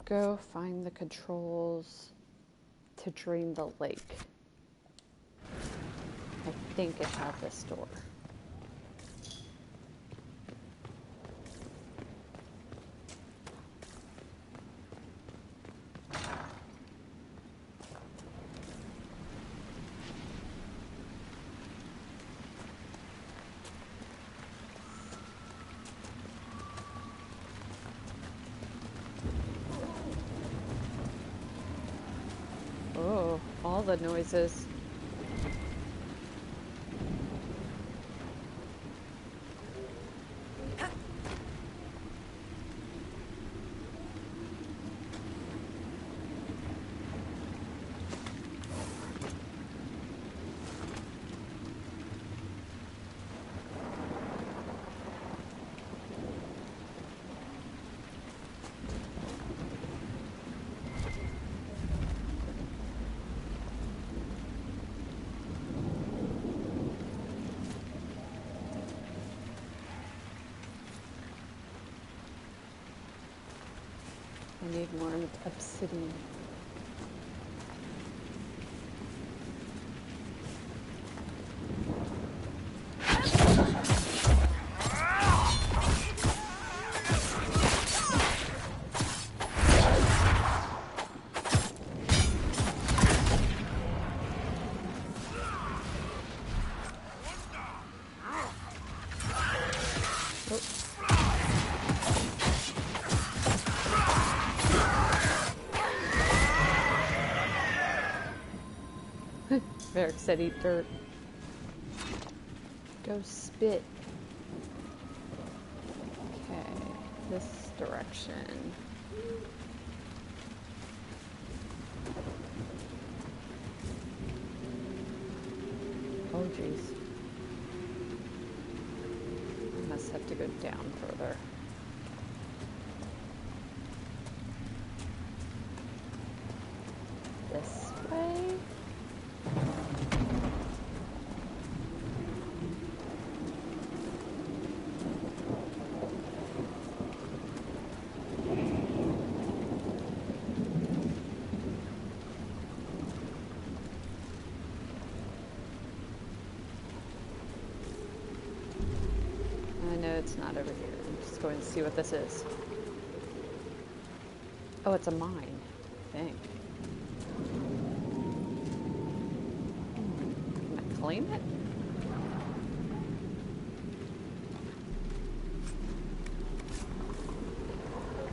go find the controls to drain the lake. I think it has this door. Oh, all the noises. I need more obsidian. Varric said eat dirt. Go spit. Okay, this direction. Oh jeez. I must have to go down further. This way? It's not over here. I'm just going to see what this is. Oh, it's a mine, I think. Can I claim it?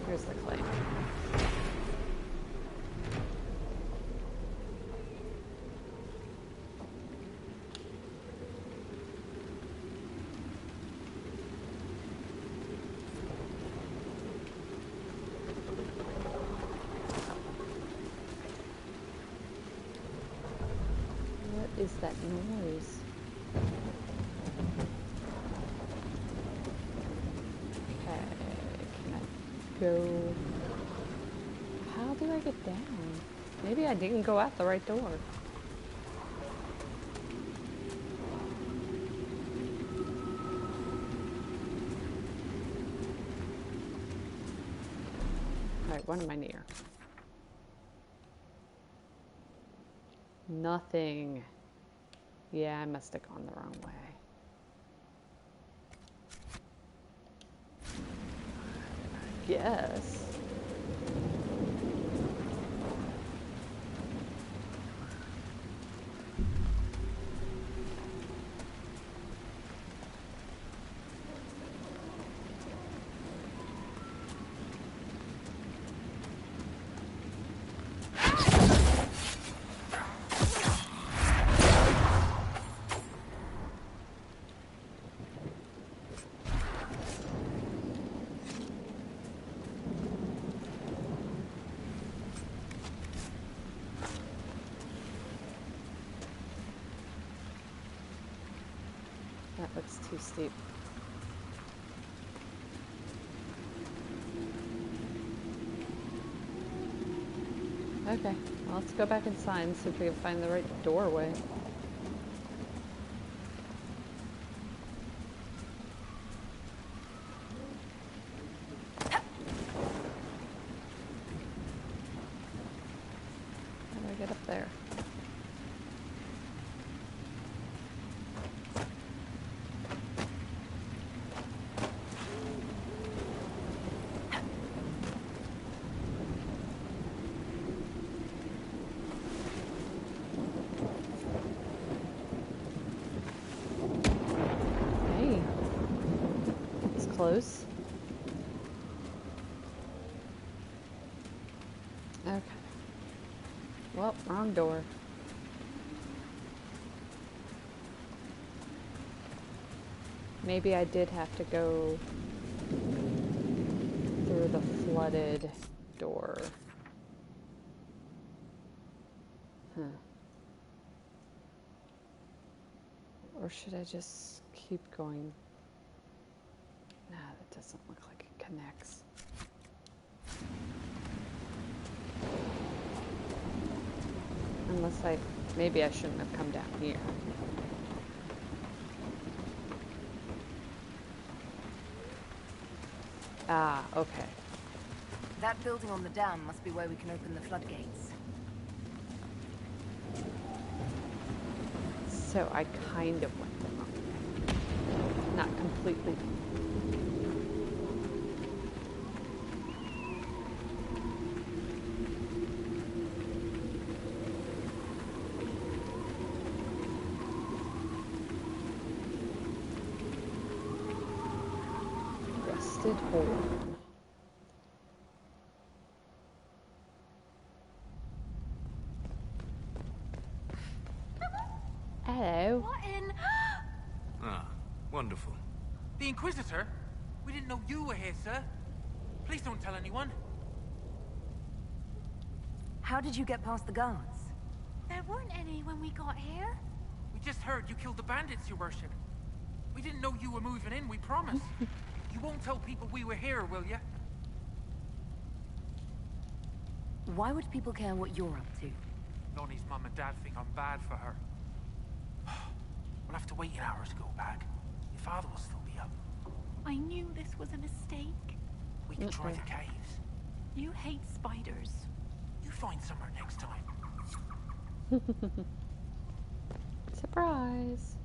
Here's the claim. Is that noise? Okay, can I go? How do I get down? Maybe I didn't go out the right door. Alright, what am I near? Nothing. Yeah, I must have gone the wrong way. Yes. That looks too steep. Okay, well, let's go back inside and see if we can find the right doorway. close. Okay. Well, wrong door. Maybe I did have to go through the flooded door. Huh. Or should I just keep going? Nah, that doesn't look like it connects. Unless maybe I shouldn't have come down here. Ah, okay. That building on the dam must be where we can open the floodgates. So I kind of went the wrong way. Not completely. Rusted horn. Hello. What in? Ah, wonderful. The Inquisitor? We didn't know you were here, sir. Please don't tell anyone. How did you get past the guards? There weren't any when we got here. We just heard you killed the bandits, your worship. We didn't know you were moving in, we promise. You won't tell people we were here, will you? Why would people care what you're up to? Lonnie's mum and dad think I'm bad for her. We'll have to wait an hour to go back. Your father will still be up. I knew this was a mistake. We can try the caves. You hate spiders. You find somewhere next time. Surprise.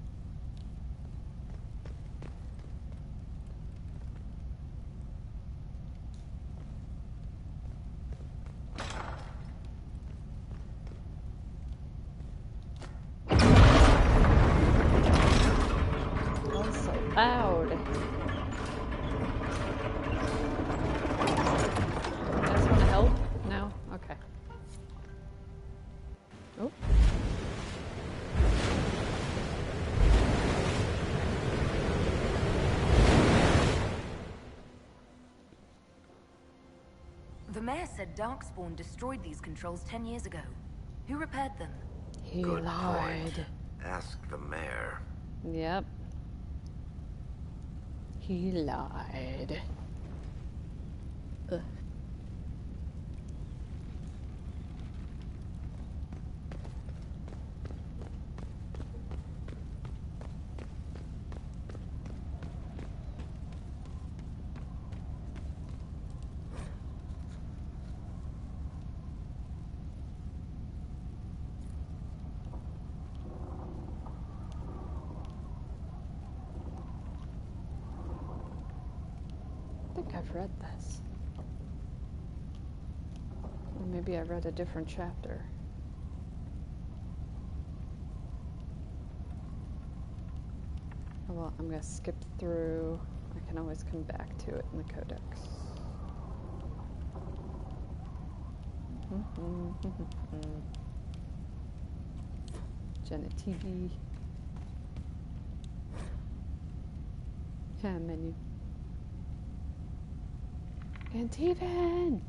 Loud. You guys want to help? No? Okay. Oh. The mayor said Darkspawn destroyed these controls 10 years ago. Who repaired them? He Good lied. point. Ask the mayor. Yep. He lied. Ugh. I think I've read this. Or maybe I read a different chapter. Oh, well, I'm going to skip through. I can always come back to it in the codex. Jenna TV. Yeah, menu. Antivan!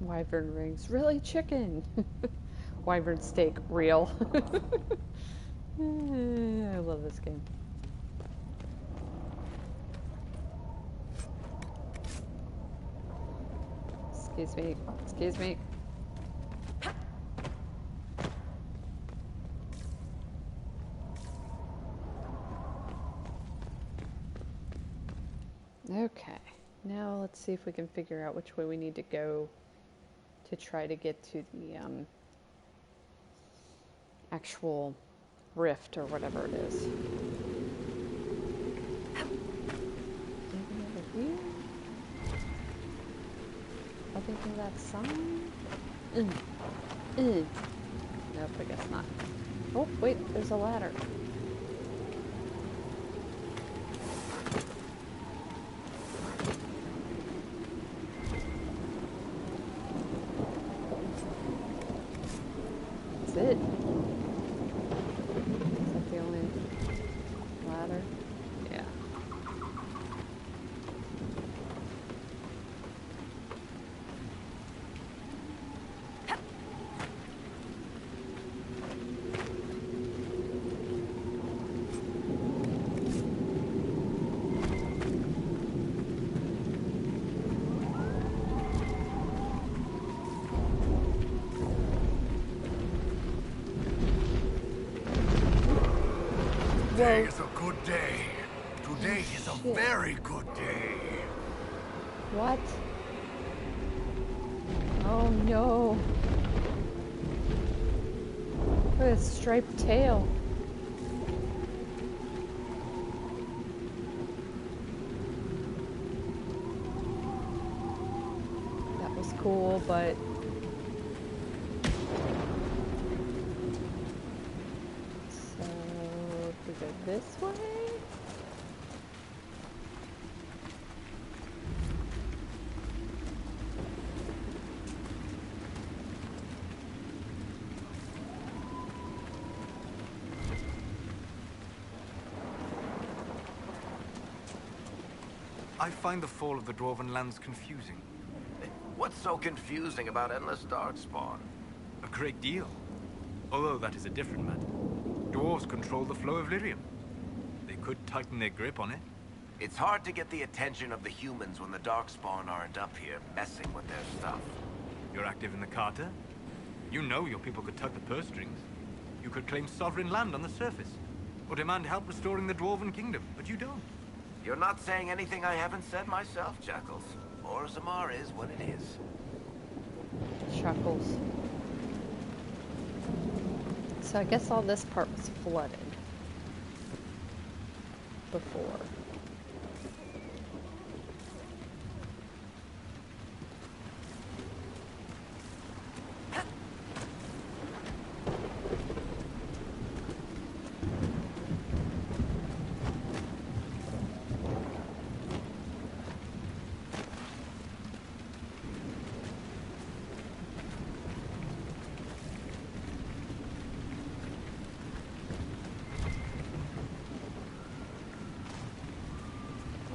Wyvern rings. Really? Chicken? Wyvern steak. Real. I love this game. Excuse me. Excuse me. Okay, now let's see if we can figure out which way we need to go to try to get to the actual rift or whatever it is. Anything over here? Other than that sign? Nope, I guess not. Oh, wait, there's a ladder. That's it. Is that the only ladder? Yeah. Today is a good day. Today is a shit. very good day. What? Oh no. Look at this striped tail. That was cool, but so if we go this way? I find the fall of the Dwarven lands confusing. What's so confusing about endless darkspawn? A great deal. Although that is a different matter. Dwarves control the flow of lyrium. They could tighten their grip on it. It's hard to get the attention of the humans when the darkspawn aren't up here messing with their stuff. You're active in the Carter. You know your people could tug the purse strings. You could claim sovereign land on the surface, or demand help restoring the Dwarven kingdom, but you don't. You're not saying anything I haven't said myself, Jackals. Orzammar is what it is. Chuckles. So I guess all this part was flooded before.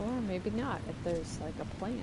Or maybe not, if there's like a plant.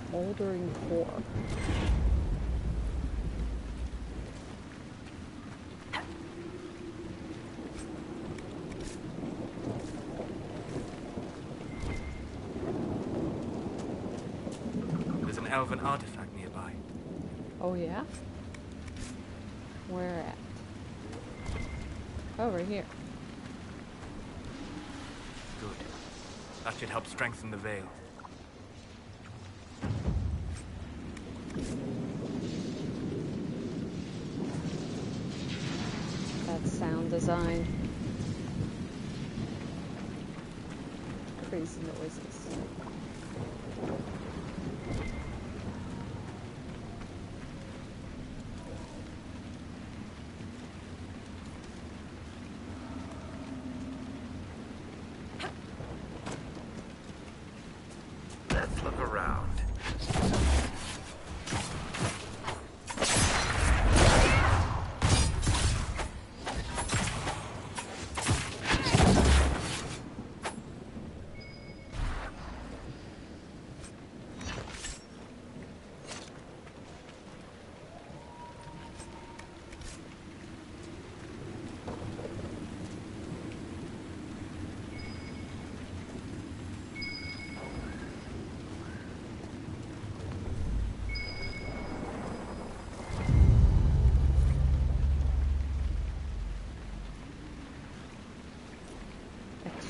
Smoldering core. There's an elven artifact nearby. Oh yeah? Where at? Over here. Good. That should help strengthen the veil. That's sound design. Crazy noises. Let's look around.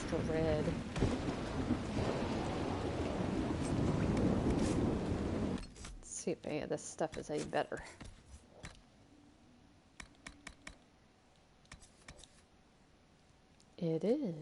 extra red. Let's see if any of this stuff is any better. It is.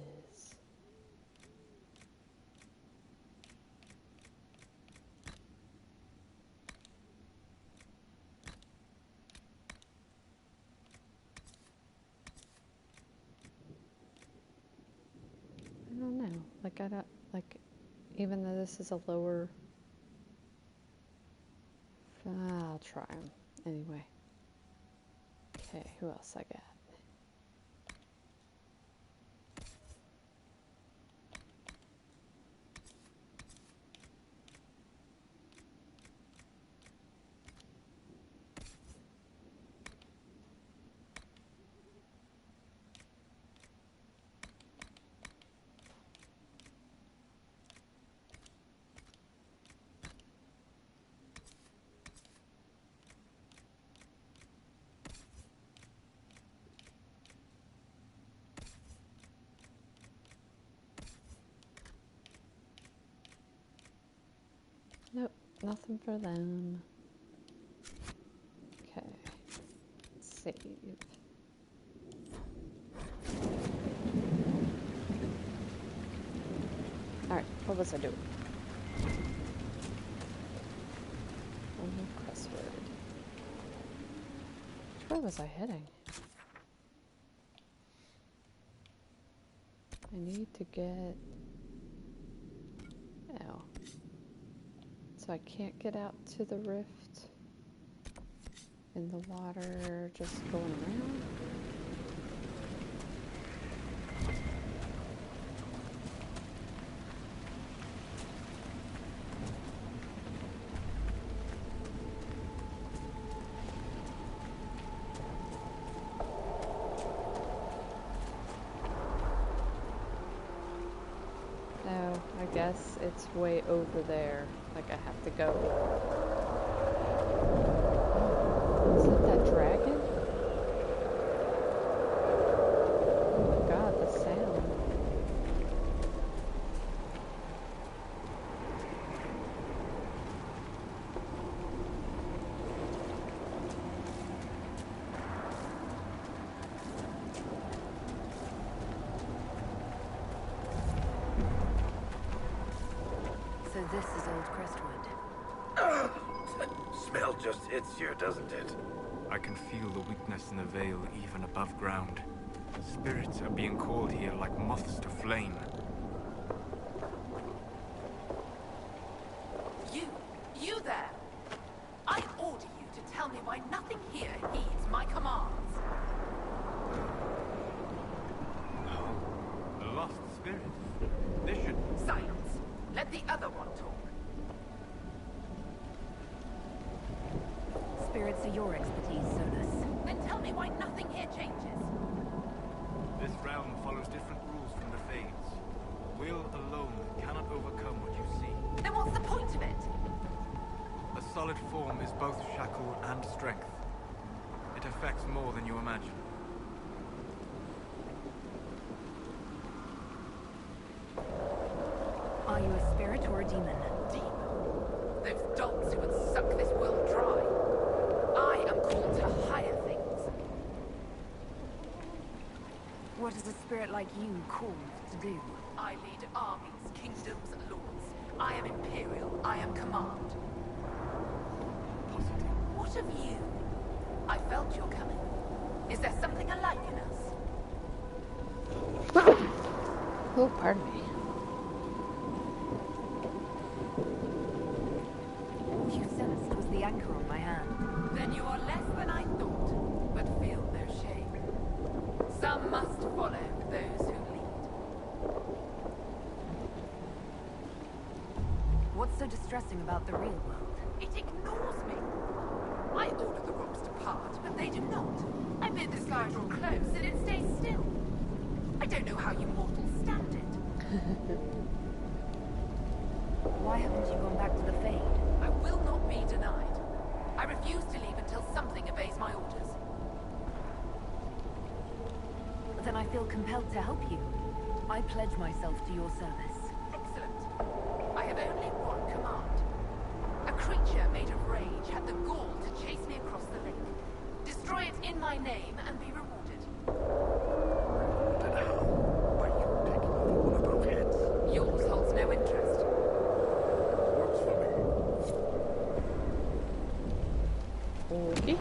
I don't know. Like, I don't, like, even though this is a lower, I'll try them anyway. Okay, who else I got? Nope, nothing for them. Okay, save. Alright, what was I doing? One more crossword. Which way was I heading? I need to get... Oh. So I can't get out to the rift in the water just going around. No, I guess it's way over there. Like I have to go. Is it that dragon? Oh my god, the sound. So this is Old Crestwood. Smell just hits you, doesn't it? I can feel the weakness in the veil even above ground. Spirits are being called here like moths to flame. You there! I order you to tell me why nothing here heeds my commands. No. A lost spirit. This should... Silence. Let the other one talk. Spirits are your expertise, Solus. Then tell me why nothing here changes. This realm follows different rules from the Fades. Will alone cannot overcome what you see. Then what's the point of it? A solid form is both shackle and strength. It affects more than you imagine. Are you a spirit or a demon? Demon. Those dogs who would suck this world dry. I am called to higher things. What is a spirit like you called to do? I lead armies, kingdoms, lords. I am imperial. I am command. Positive. What of you? I felt your coming. Is there something alike in us? Oh, pardon me. Celeste was the anchor on my hand. Then you are less than I thought, but feel no shame. Some must follow those who lead. What's so distressing about the real world? It ignores me. I order the rocks to part, but they do not. I bid the sky draw close, and it stays still. I don't know how you mortals stand it. Why haven't you gone back to the Fade? I will not be denied. I refuse to leave until something obeys my orders. Then I feel compelled to help you. I pledge myself to your service. Excellent. I have only one command. A creature made of rage had the gall to chase me across the lake. Destroy it in my name and be rewarded. Then how? By you taking over one of our heads? Yours holds no interest. Works for me. Okay.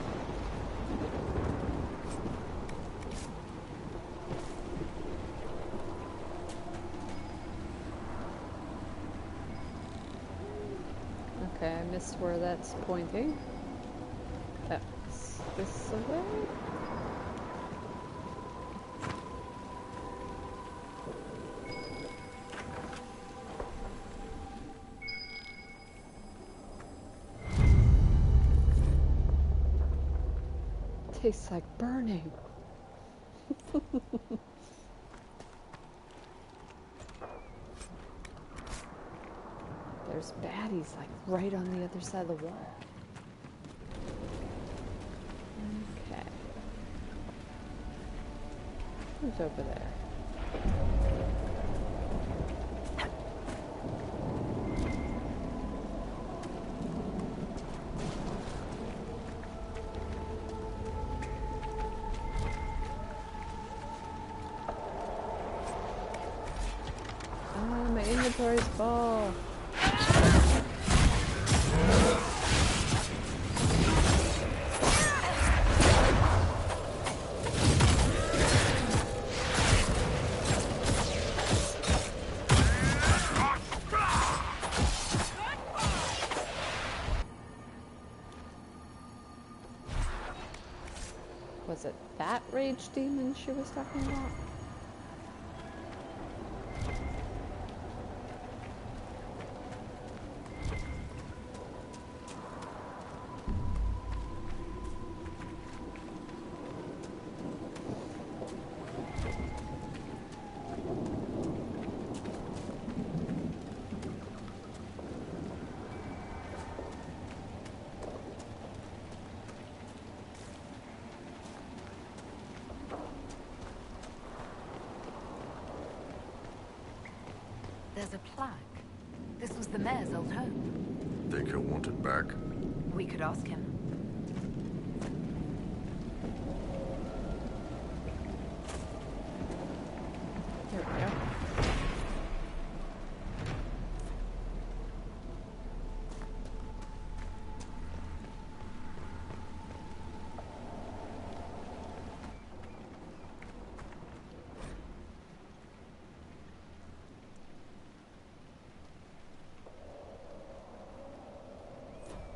Okay, I missed where that's pointing. That's this way? Tastes like burning. There's baddies like right on the other side of the wall. Okay. Who's over there? Ah, my inventory's full. Was it that rage demon she was talking about? There's a plaque. This was the mayor's old home. Think he'll want it back? We could ask him. There we go.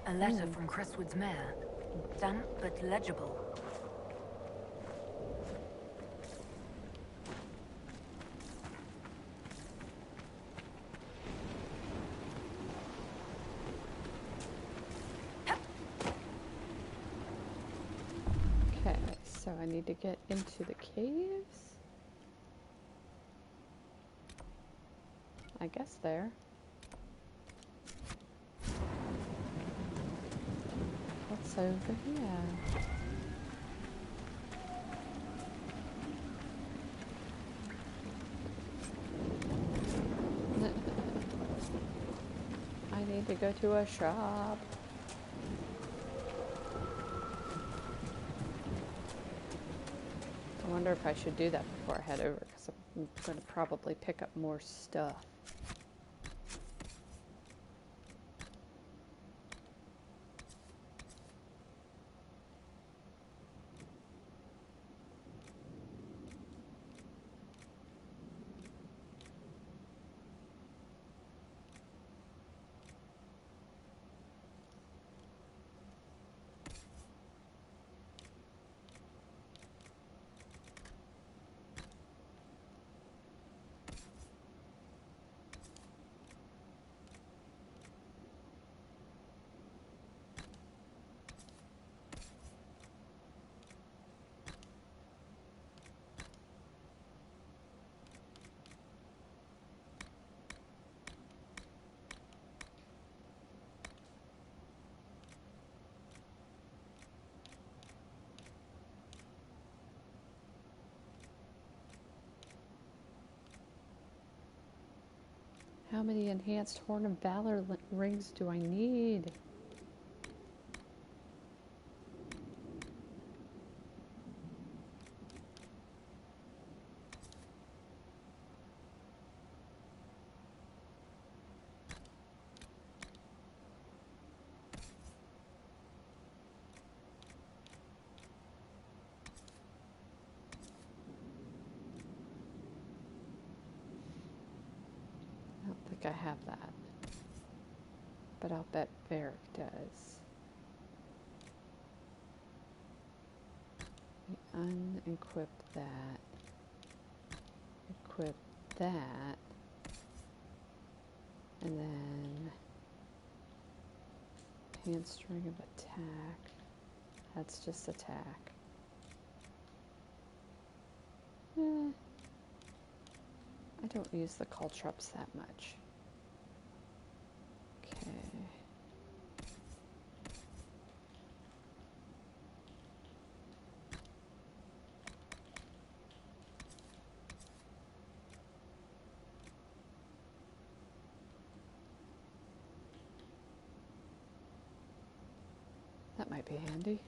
A letter from Crestwood's mayor. Damp but legible. Okay, so I need to get into the caves? I guess there. What's over here? I need to go to a shop. I wonder if I should do that before I head over, because I'm going to probably pick up more stuff. How many enhanced Horn of Valor rings do I need? I don't think I have that, but I'll bet Varric does. Unequip that. Equip that. And then hand string of attack. That's just attack. I don't use the caltrops that much. Okay. That might be handy.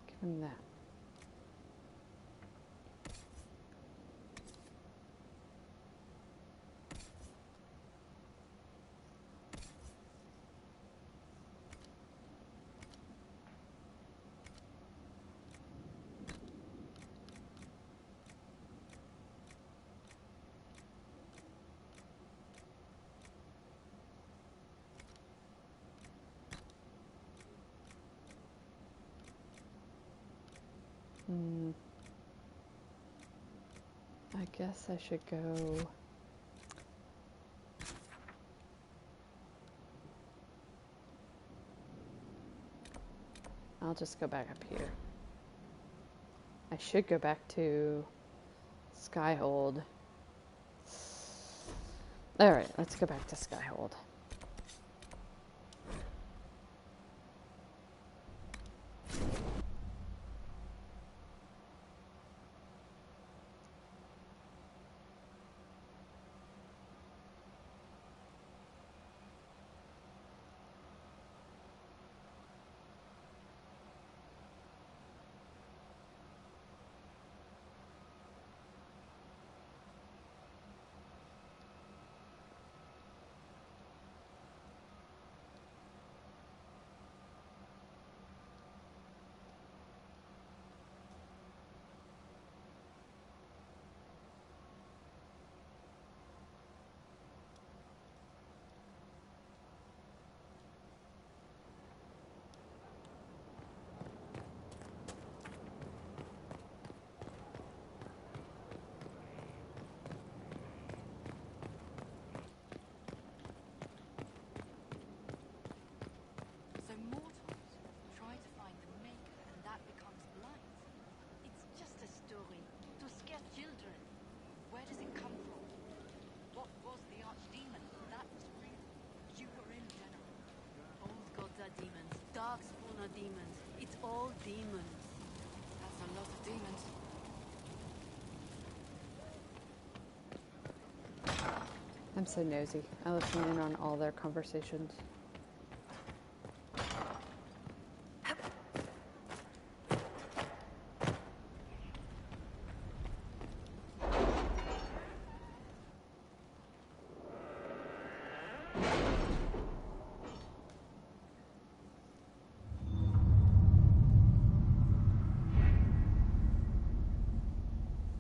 Give him that. I guess I should go. I'll just go back up here. I should go back to Skyhold. Alright, let's go back to Skyhold. So mortals try to find the Maker and that becomes light. It's just a story to scare children. Where does it come from? What was the archdemon? That was real. You were in general. Old gods are demons. Darkspawn are demons. It's all demons. That's a lot of demons. I'm so nosy. I listen in on all their conversations.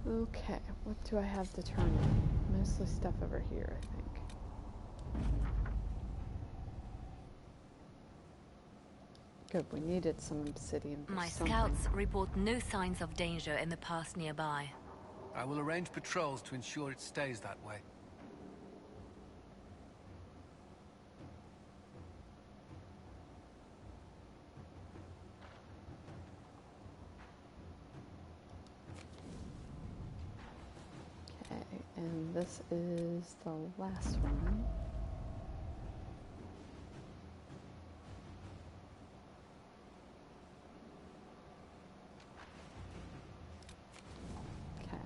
Okay, what do I have to turn in? Mostly stuff over here, I think. Good, we needed some obsidian for My something. scouts report no signs of danger in the pass nearby. I will arrange patrols to ensure it stays that way. Okay, and this is the last one. Okay.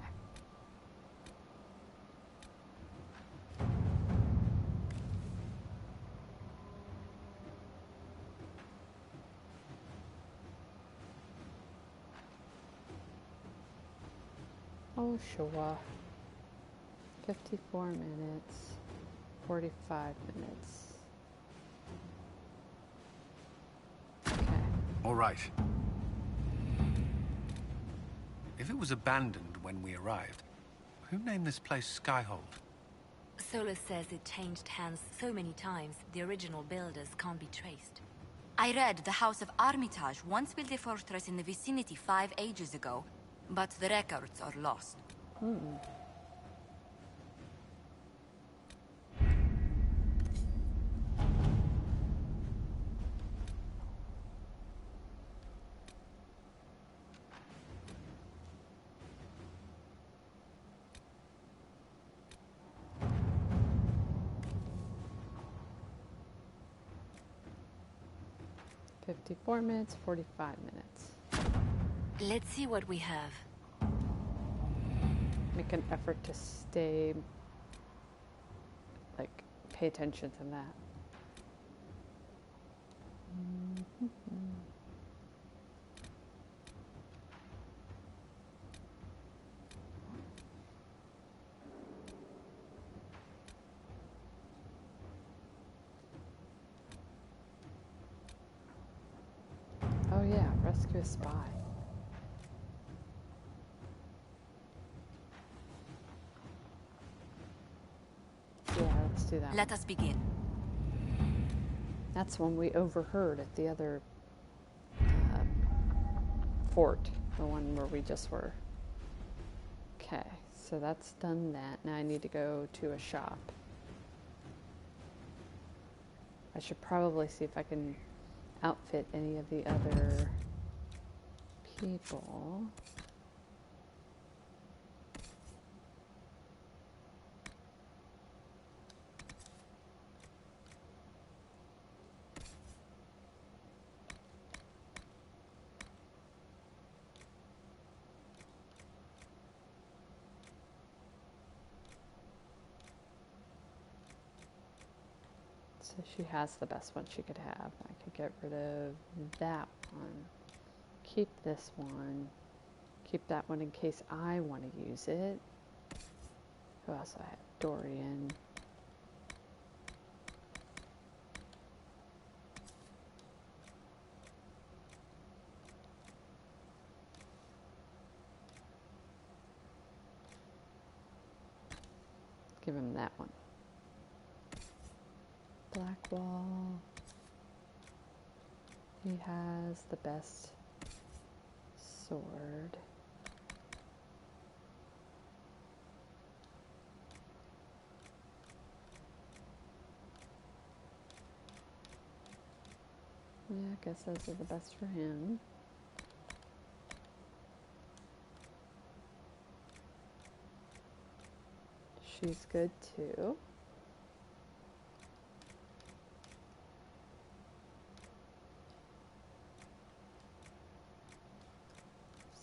Oh, sure. 54 minutes. 45 minutes. Okay. All right. If it was abandoned when we arrived, who named this place Skyhold? Solus says it changed hands so many times, the original builders can't be traced. I read the House of Armitage once built a fortress in the vicinity 5 ages ago, but the records are lost. Hmm. $54 minutes, 45 minutes. Let's see what we have. Make an effort to stay, like, pay attention to that. Oh yeah, rescue a spy. Yeah, let's do that. Let us begin. That's one we overheard at the other fort, the one where we just were. Okay, so that's done that. Now I need to go to a shop. I should probably see if I can outfit any of the other people. So she has the best one she could have. I could get rid of that one. Keep this one. Keep that one in case I want to use it. Who else I have? Dorian. Give him that one. Blackwall. He has the best sword. Yeah, I guess those are the best for him. She's good too.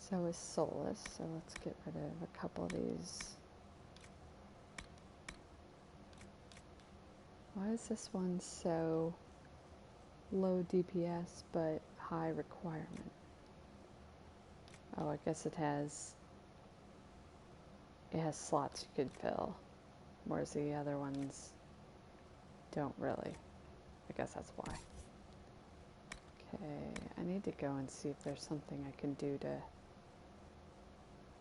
So is Solus, so let's get rid of a couple of these. Why is this one so low DPS but high requirement? Oh, I guess it has slots you could fill, whereas the other ones don't really. I guess that's why. Okay, I need to go and see if there's something I can do to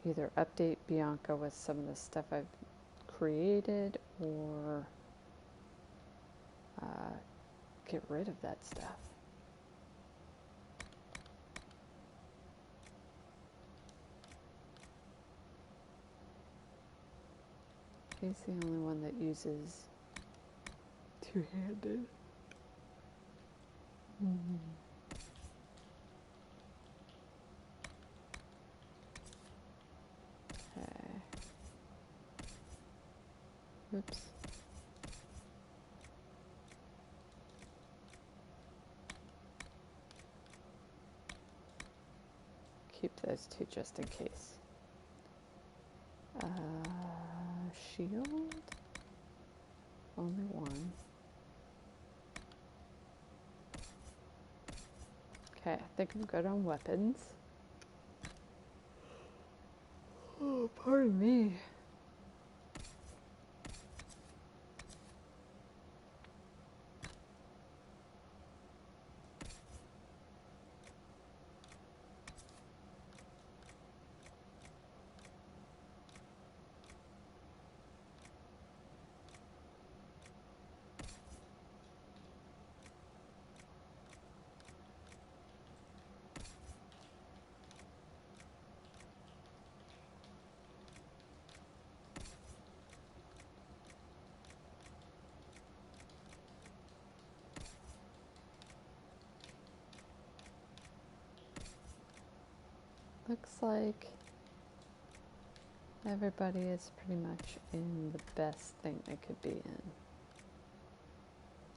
either update Bianca with some of the stuff I've created or get rid of that stuff. He's the only one that uses two-handed. Okay. Oops. Keep those two just in case. Shield? Only one. Okay, I think I'm good on weapons. Oh boy. Pardon me. Looks like everybody is pretty much in the best thing they could be in.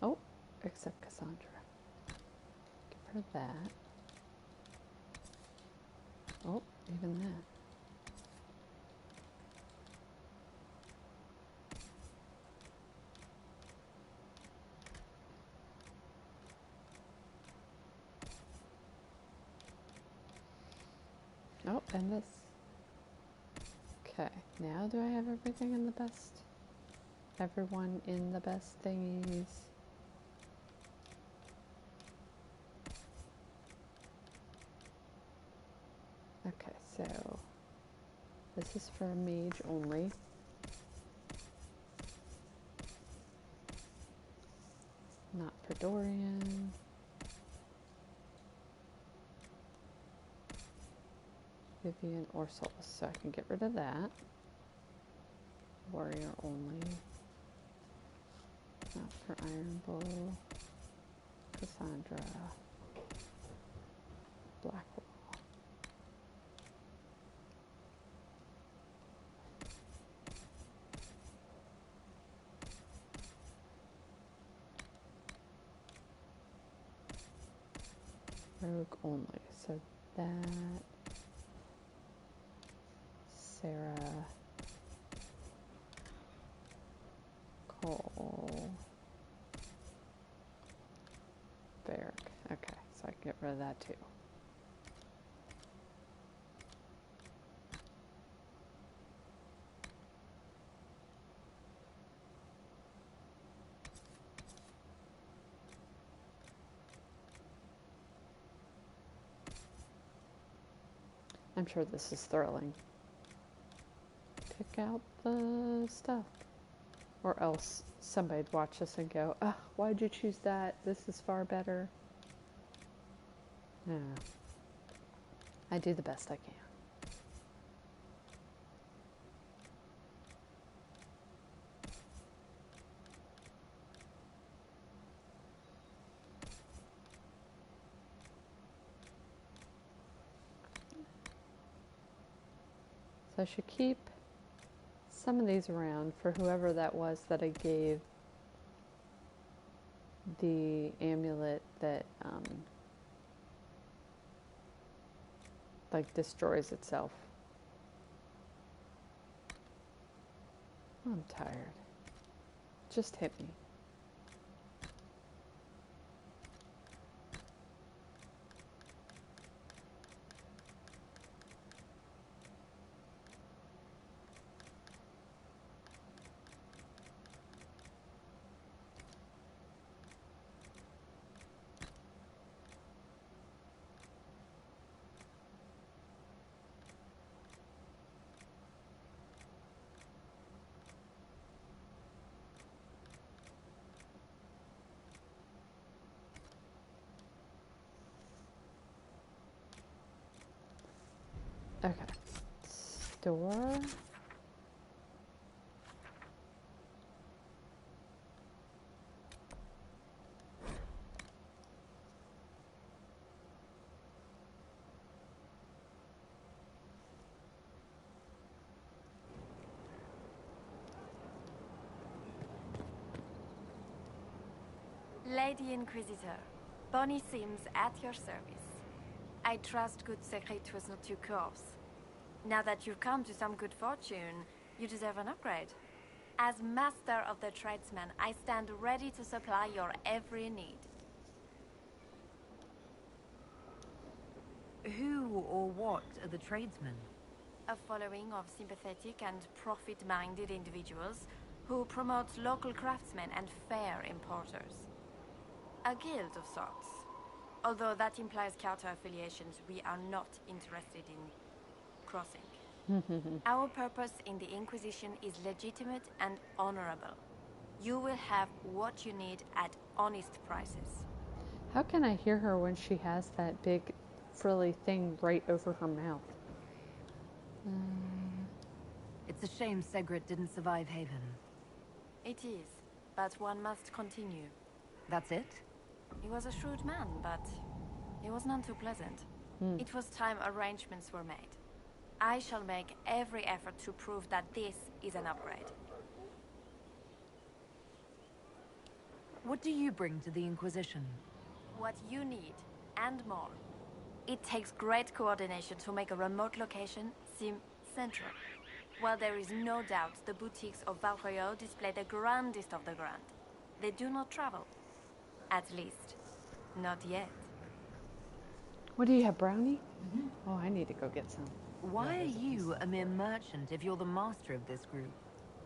Oh, except Cassandra. Give her that. Oh, even that. Oh, and this. Okay, now do I have everything in the best? Everyone in the best thingies? Okay, so this is for mage only. Not for Dorian. Vivian or Souls, so I can get rid of that. Warrior only. Not for Iron Bull. Cassandra. Blackwall. Rogue only, so that. Sarah, Cole, Berg. Okay, so I can get rid of that too. I'm sure this is thrilling. Pick out the stuff. Or else somebody'd watch this and go, "Ugh, why'd you choose that? This is far better." No. I do the best I can. So I should keep some of these around for whoever that was that I gave the amulet that like destroys itself. I'm tired. Just hit me. Okay. Store. Lady Inquisitor, Bonnie Sims at your service. I trust good secret was not too coarse. Now that you've come to some good fortune, you deserve an upgrade. As master of the tradesman, I stand ready to supply your every need. Who or what are the tradesmen? a following of sympathetic and profit-minded individuals who promote local craftsmen and fair importers. A guild of sorts. Although that implies counter-affiliations we are not interested in crossing. Our purpose in the Inquisition is legitimate and honorable. You will have what you need at honest prices. How can I hear her when she has that big frilly thing right over her mouth? It's a shame Segret didn't survive Haven. It is, but one must continue. That's it? He was a shrewd man, but he was none too pleasant. It was time arrangements were made. I shall make every effort to prove that this is an upgrade. What do you bring to the Inquisition? What you need, and more. It takes great coordination to make a remote location seem central. While there is no doubt the boutiques of Valroyo display the grandest of the grand, they do not travel. At least, not yet. What do you have, brownie? Oh, I need to go get some. Why are you a mere merchant if you're the master of this group?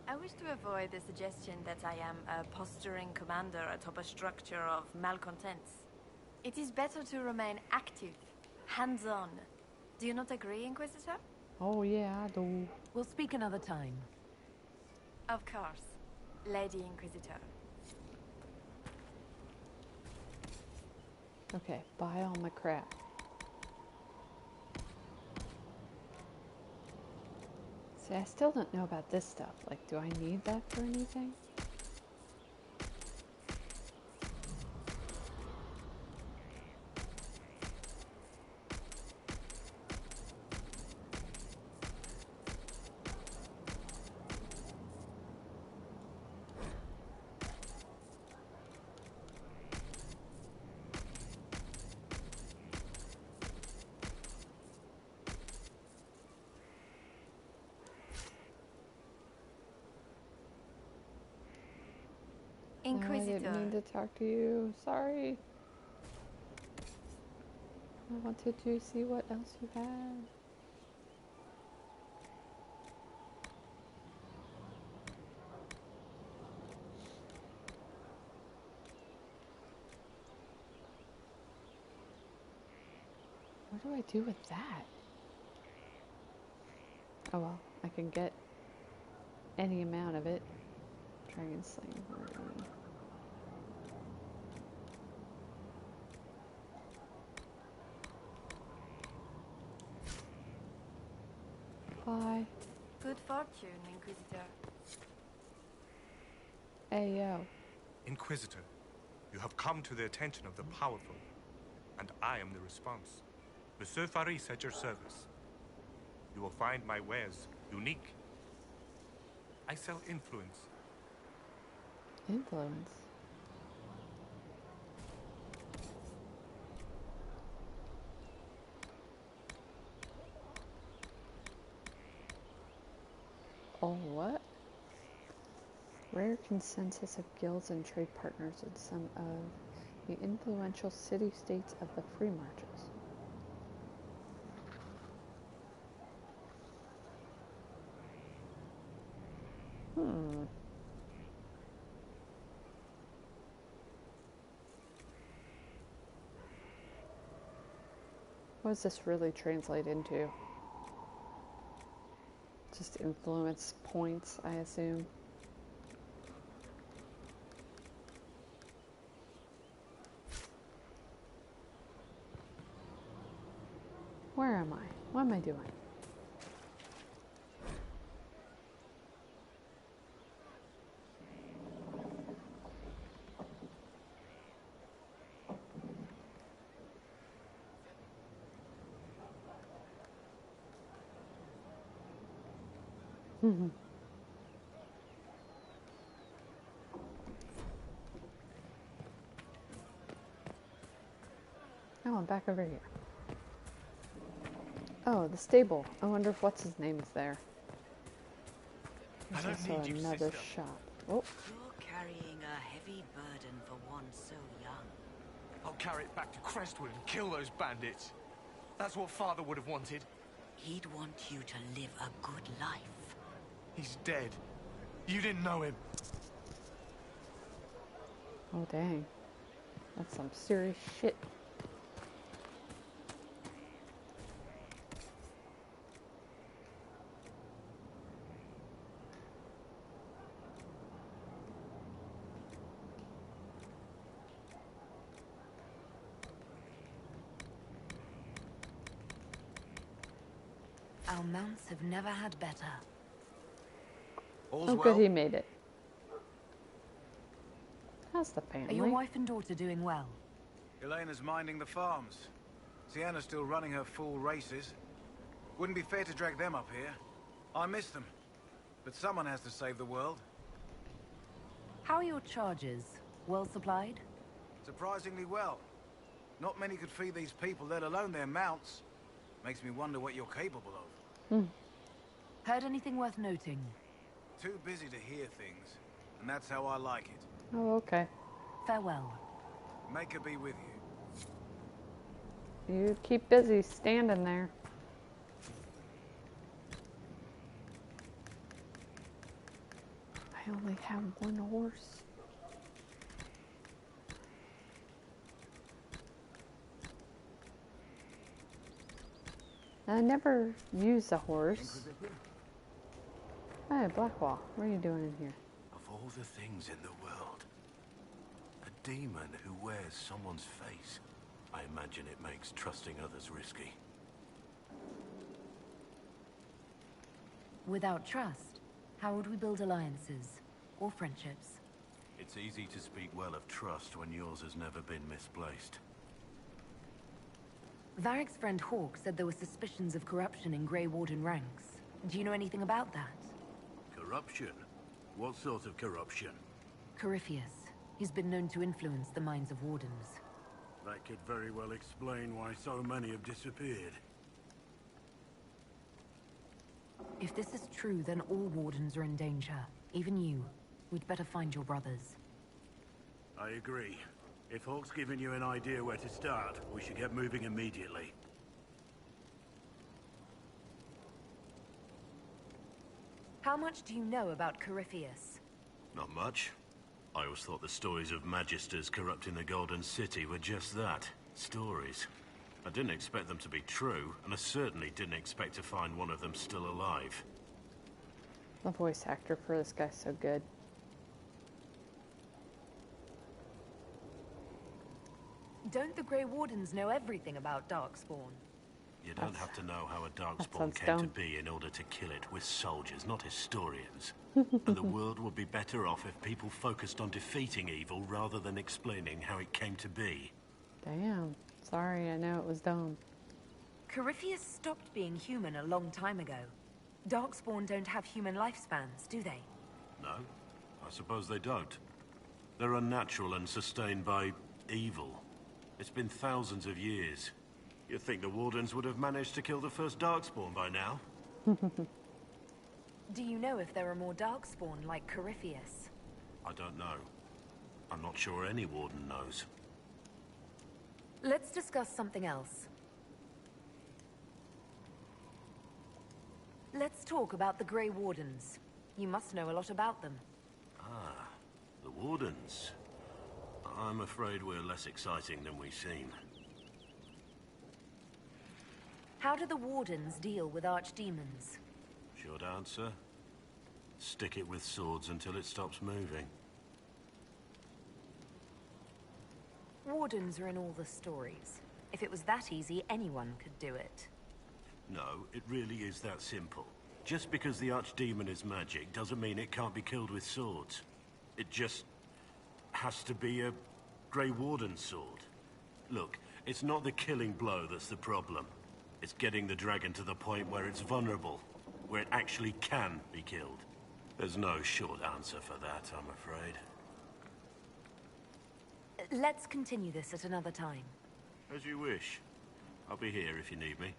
I wish to avoid the suggestion that I am a posturing commander atop a structure of malcontents. It is better to remain active, hands-on. Do you not agree, Inquisitor? Oh, yeah, I do. We'll speak another time. Of course, Lady Inquisitor. Okay, buy all my crap. See, I still don't know about this stuff. Like, do I need that for anything? Inquisitor. No, I didn't mean to talk to you. Sorry. I wanted to see what else you had. What do I do with that? Oh well, I can get any amount of it. Dragon Slaying Rune. Bye. Good fortune, Inquisitor. Ayo. Inquisitor, you have come to the attention of the powerful, and I am the response. Monsieur Faris at your service. You will find my wares unique. I sell influence. Influence. Oh, what? Rare consensus of guilds and trade partners in some of the influential city-states of the free marches. What does this really translate into? Just influence points, I assume. Where am I? What am I doing? Oh, I'm back over here. Oh, the stable. I wonder if what's his name is there. There's also another shop. Oh. You're carrying a heavy burden for one so young. I'll carry it back to Crestwood and kill those bandits. That's what Father would have wanted. He'd want you to live a good life. He's dead. You didn't know him. Oh, dang. That's some serious shit. Our mounts have never had better. All's Oh, good, he made it. How's the Are family? your wife and daughter doing well? Elena's minding the farms. Sienna's still running her full races. Wouldn't be fair to drag them up here. I miss them. But someone has to save the world. How are your charges? Well supplied? Surprisingly well. Not many could feed these people, let alone their mounts. Makes me wonder what you're capable of. Heard anything worth noting? Too busy to hear things. And that's how I like it. Oh, okay. Farewell. Make her be with you. You keep busy standing there. I only have one horse. I never use a horse. Hey, Blackwall, what are you doing in here? Of all the things in the world, a demon who wears someone's face. I imagine it makes trusting others risky. Without trust, how would we build alliances or friendships? It's easy to speak well of trust when yours has never been misplaced. Varric's friend Hawk said there were suspicions of corruption in Grey Warden ranks. Do you know anything about that? Corruption? What sort of corruption? Corypheus. He's been known to influence the minds of wardens. That could very well explain why so many have disappeared. If this is true, then all wardens are in danger. Even you. We'd better find your brothers. I agree. If Hawk's given you an idea where to start, we should get moving immediately. How much do you know about Corypheus? Not much. I always thought the stories of Magisters corrupting the Golden City were just that. Stories. I didn't expect them to be true, and I certainly didn't expect to find one of them still alive. The voice actor for this guy's so good. Don't the Grey Wardens know everything about Darkspawn? You don't have to know how a Darkspawn sounds came to dumb. be in order to kill it. We're soldiers, not historians. And the world would be better off if people focused on defeating evil rather than explaining how it came to be. Damn. Sorry, I know it was dumb. Corypheus stopped being human a long time ago. Darkspawn don't have human lifespans, do they? No, I suppose they don't. They're unnatural and sustained by evil. It's been thousands of years. You'd think the Wardens would have managed to kill the first Darkspawn by now. Do you know if there are more Darkspawn like Corypheus? I don't know. I'm not sure any Warden knows. Let's discuss something else. Let's talk about the Grey Wardens. You must know a lot about them. Ah, the Wardens. I'm afraid we're less exciting than we seem. How do the Wardens deal with archdemons? Short answer? Stick it with swords until it stops moving. Wardens are in all the stories. If it was that easy, anyone could do it. No, it really is that simple. Just because the Archdemon is magic doesn't mean it can't be killed with swords. It just has to be a Grey Warden sword. Look, it's not the killing blow that's the problem. It's getting the dragon to the point where it's vulnerable, where it actually can be killed. There's no short answer for that, I'm afraid. Let's continue this at another time. As you wish. I'll be here if you need me.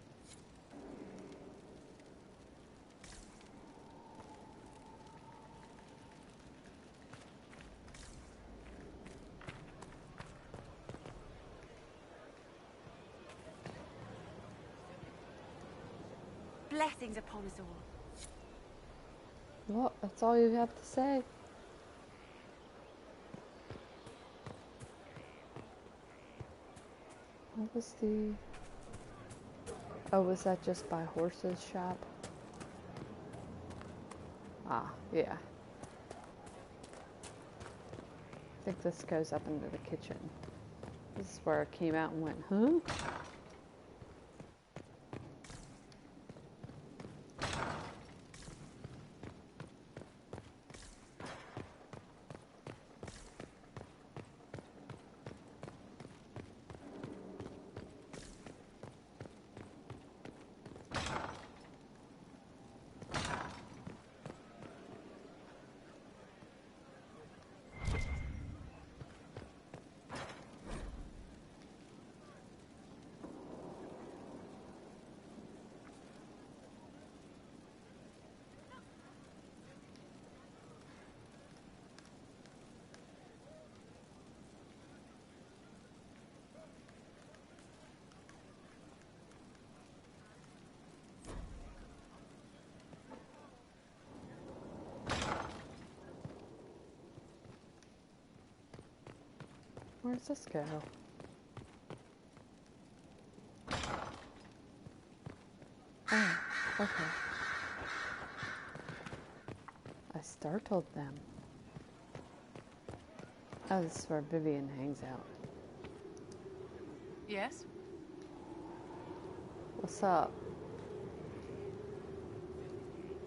Blessings upon us all. Well, that's all you have to say. What was the... Oh, was that just by Horse's shop? Ah, yeah. I think this goes up into the kitchen. This is where I came out and went, huh? Where's this go? Oh, okay. I startled them. Oh, this is where Vivian hangs out. Yes? What's up?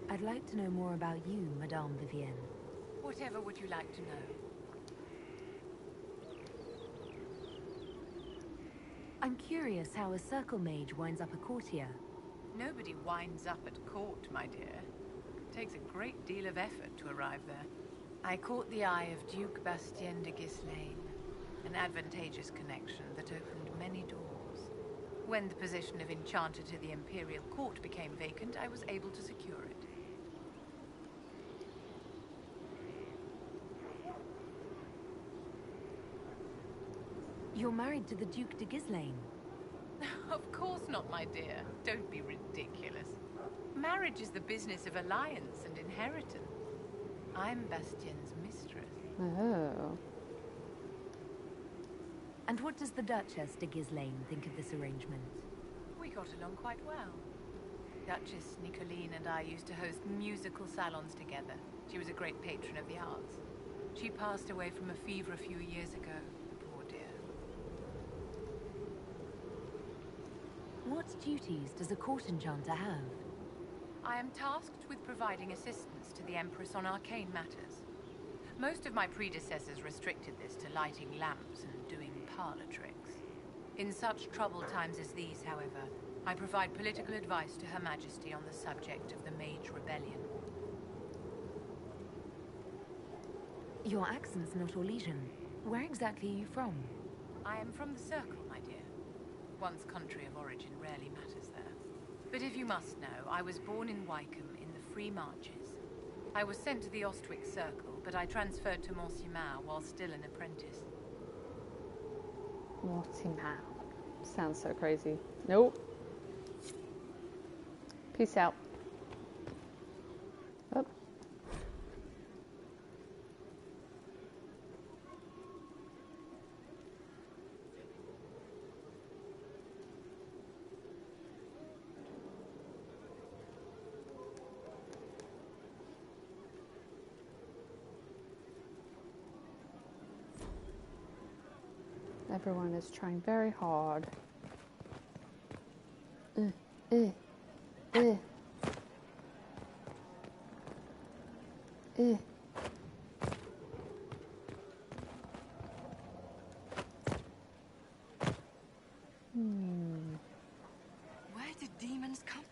I'd like to know more about you, Madame Vivienne. Whatever would you like to know? I'm curious how a circle mage winds up a courtier. Nobody winds up at court, my dear. It takes a great deal of effort to arrive there. I caught the eye of Duke Bastien de Ghislaine, an advantageous connection that opened many doors. When the position of Enchanter to the Imperial Court became vacant, I was able to secure it. You're married to the Duke de Ghislaine. Of course not, my dear. Don't be ridiculous. Marriage is the business of alliance and inheritance. I'm Bastien's mistress. Oh. And what does the Duchess de Ghislaine think of this arrangement? We got along quite well. Duchess Nicoline and I used to host musical salons together. She was a great patron of the arts. She passed away from a fever a few years ago. Poor dear. What duties does a court enchanter have? I am tasked with providing assistance to the Empress on arcane matters. Most of my predecessors restricted this to lighting lamps and doing parlor tricks. In such troubled times as these, however, I provide political advice to Her Majesty on the subject of the Mage Rebellion. Your accent's not Orlesian. Where exactly are you from? I am from the Circle, my dear. One's country of origin rarely matters there. But if you must know, I was born in Wycombe in the Free Marches. I was sent to the Ostwick Circle, but I transferred to Monsignor while still an apprentice. Mortimer. Sounds so crazy. Nope. Peace out. Oh. Everyone is trying very hard. Where did demons come?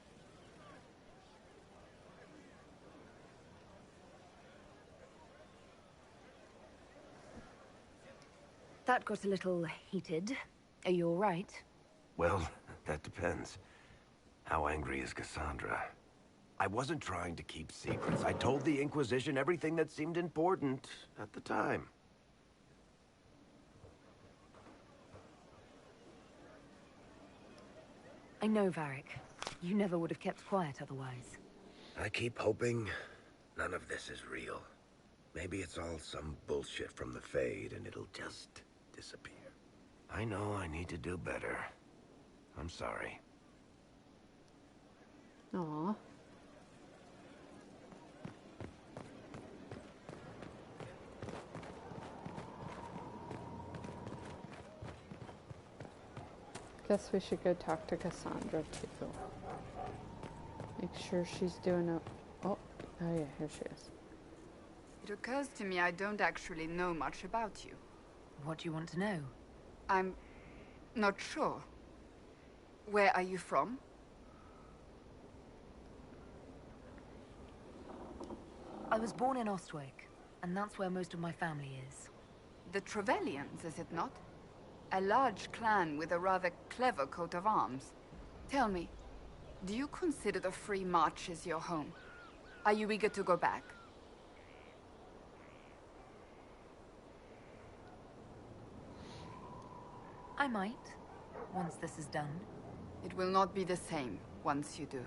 That got a little heated. Are you all right? Well, that depends. How angry is Cassandra? I wasn't trying to keep secrets. I told the Inquisition everything that seemed important at the time. I know, Varric. You never would have kept quiet otherwise. I keep hoping none of this is real. Maybe it's all some bullshit from the Fade and it'll just disappear. I know I need to do better. I'm sorry. Aw. Guess we should go talk to Cassandra too. Make sure she's doing a... Oh yeah, here she is. It occurs to me I don't actually know much about you. What do you want to know? I'm not sure. Where are you from? I was born in Ostwick, and that's where most of my family is. The Trevelyan's, is it not? A large clan with a rather clever coat of arms. Tell me, do you consider the Free Marches your home? Are you eager to go back? I might, once this is done. It will not be the same once you do.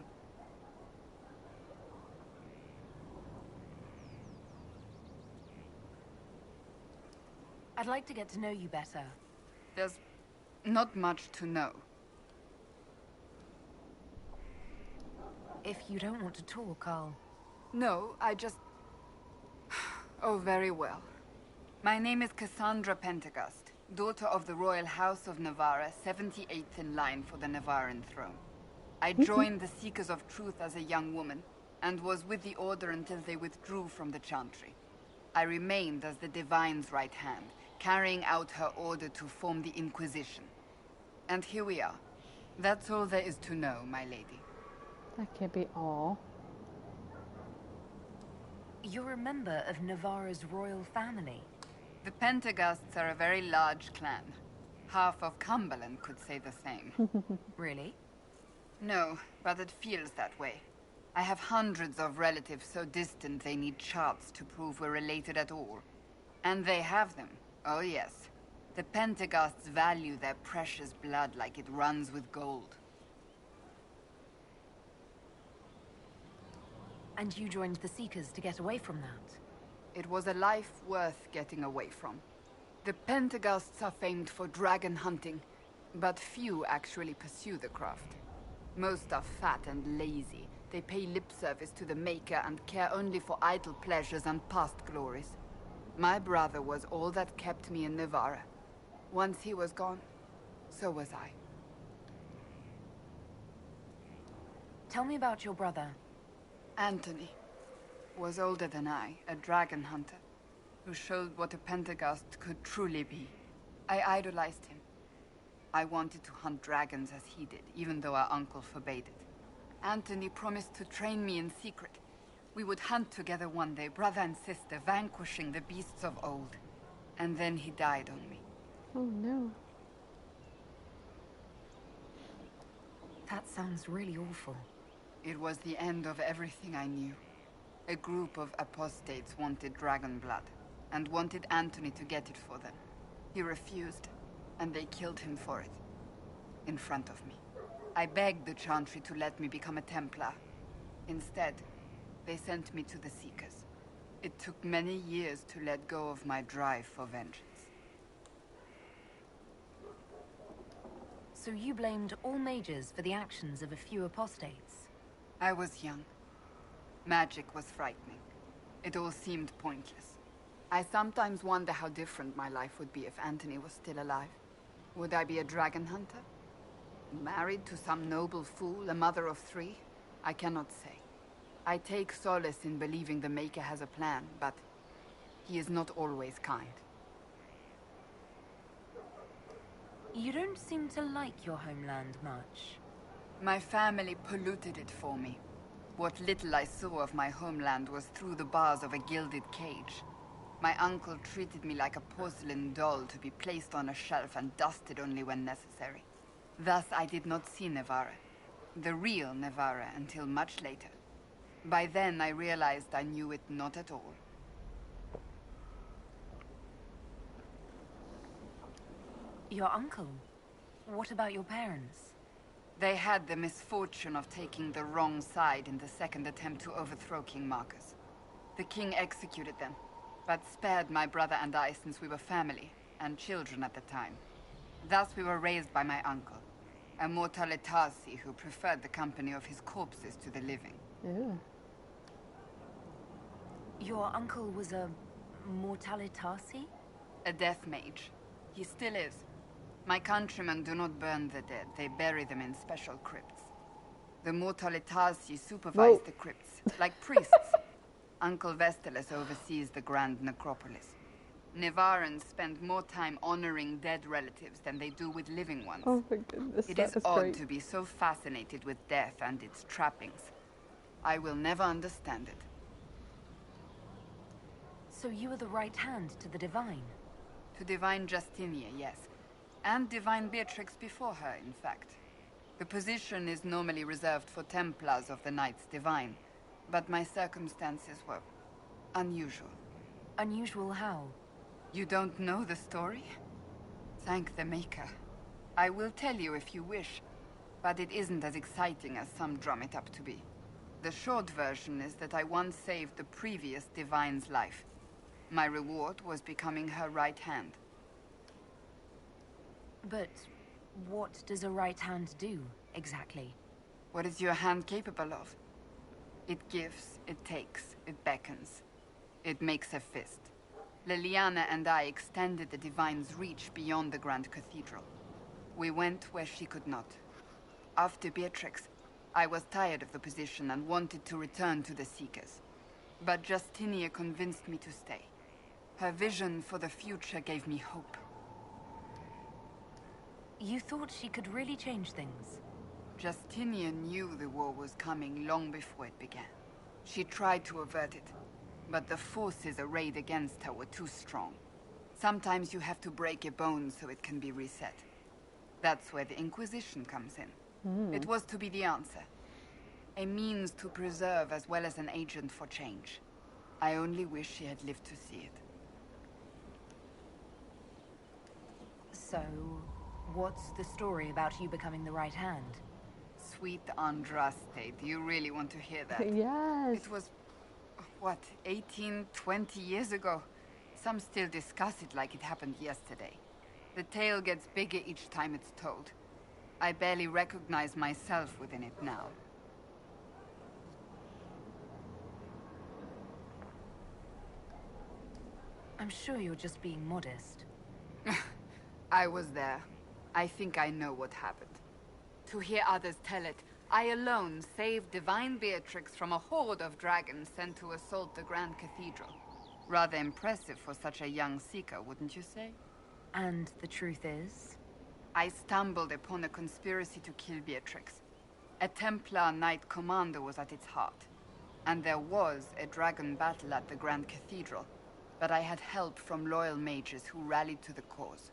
I'd like to get to know you better. There's not much to know. If you don't want to talk, I'll... No, I just... Oh, very well. My name is Cassandra Pentecost, daughter of the Royal House of Navarra, 78th in line for the Navarran throne. I joined the Seekers of Truth as a young woman, and was with the Order until they withdrew from the Chantry. I remained as the Divine's right hand, carrying out her order to form the Inquisition. And here we are. That's all there is to know, my lady. That can't be all. You're a member of Navarra's royal family. The Pentecosts are a very large clan. Half of Cumberland could say the same. Really? No, but it feels that way. I have hundreds of relatives so distant they need charts to prove we're related at all. And they have them. Oh yes. The Pentecosts value their precious blood like it runs with gold. And you joined the Seekers to get away from that? It was a life worth getting away from. The Pentecosts are famed for dragon hunting, but few actually pursue the craft. Most are fat and lazy. They pay lip service to the Maker and care only for idle pleasures and past glories. My brother was all that kept me in Navarra. Once he was gone, so was I. Tell me about your brother. Anthony was older than I, a dragon hunter, who showed what a Pentecost could truly be. I idolized him. I wanted to hunt dragons as he did, even though our uncle forbade it. Anthony promised to train me in secret. We would hunt together one day, brother and sister, vanquishing the beasts of old. And then he died on me. Oh no. That sounds really awful. It was the end of everything I knew. A group of apostates wanted dragon blood, and wanted Anthony to get it for them. He refused, and they killed him for it. In front of me. I begged the Chantry to let me become a Templar. Instead, they sent me to the Seekers. It took many years to let go of my drive for vengeance. So you blamed all mages for the actions of a few apostates? I was young. Magic was frightening. It all seemed pointless. I sometimes wonder how different my life would be if Anthony was still alive. Would I be a dragon hunter? Married to some noble fool, a mother of 3? I cannot say. I take solace in believing the Maker has a plan, but he is not always kind. You don't seem to like your homeland much. My family polluted it for me. What little I saw of my homeland was through the bars of a gilded cage. My uncle treated me like a porcelain doll to be placed on a shelf and dusted only when necessary. Thus I did not see Navarra, the real Navarra, until much later. By then I realized I knew it not at all. Your uncle? What about your parents? They had the misfortune of taking the wrong side in the second attempt to overthrow King Marcus. The king executed them, but spared my brother and I since we were family, and children at the time. Thus we were raised by my uncle, a mortale Tarsi who preferred the company of his corpses to the living. Ew. Your uncle was a mortale Tarsi? A death mage. He still is. My countrymen do not burn the dead, they bury them in special crypts. The mortale Tarsi supervise the crypts, like priests. Uncle Vestalis oversees the grand necropolis. Nevarans spend more time honoring dead relatives than they do with living ones. Oh my goodness, It that is odd great. to be so fascinated with death and its trappings. I will never understand it. So you were the right hand to the Divine? To Divine Justinia, yes. And Divine Beatrix before her, in fact. The position is normally reserved for Templars of the Knights Divine, but my circumstances were unusual. Unusual how? You don't know the story? Thank the Maker. I will tell you if you wish, but it isn't as exciting as some drum it up to be. The short version is that I once saved the previous Divine's life. My reward was becoming her right hand. But what does a right hand do, exactly? What is your hand capable of? It gives, it takes, it beckons. It makes a fist. Liliana and I extended the Divine's reach beyond the Grand Cathedral. We went where she could not. After Beatrix, I was tired of the position and wanted to return to the Seekers. But Justinia convinced me to stay. Her vision for the future gave me hope. You thought she could really change things? Justinia knew the war was coming long before it began. She tried to avert it, but the forces arrayed against her were too strong. Sometimes you have to break a bone so it can be reset. That's where the Inquisition comes in. It was to be the answer. A means to preserve as well as an agent for change. I only wish she had lived to see it. So, what's the story about you becoming the right hand? Sweet Andraste, do you really want to hear that? Yes. It was, what, 18, 20 years ago? Some still discuss it like it happened yesterday. The tale gets bigger each time it's told. I barely recognize myself within it now. I'm sure you're just being modest. I was there. I think I know what happened. To hear others tell it, I alone saved Divine Beatrix from a horde of dragons sent to assault the Grand Cathedral. Rather impressive for such a young seeker, wouldn't you say? And the truth is? I stumbled upon a conspiracy to kill Beatrix. A Templar Knight Commander was at its heart. And there was a dragon battle at the Grand Cathedral, but I had help from loyal mages who rallied to the cause.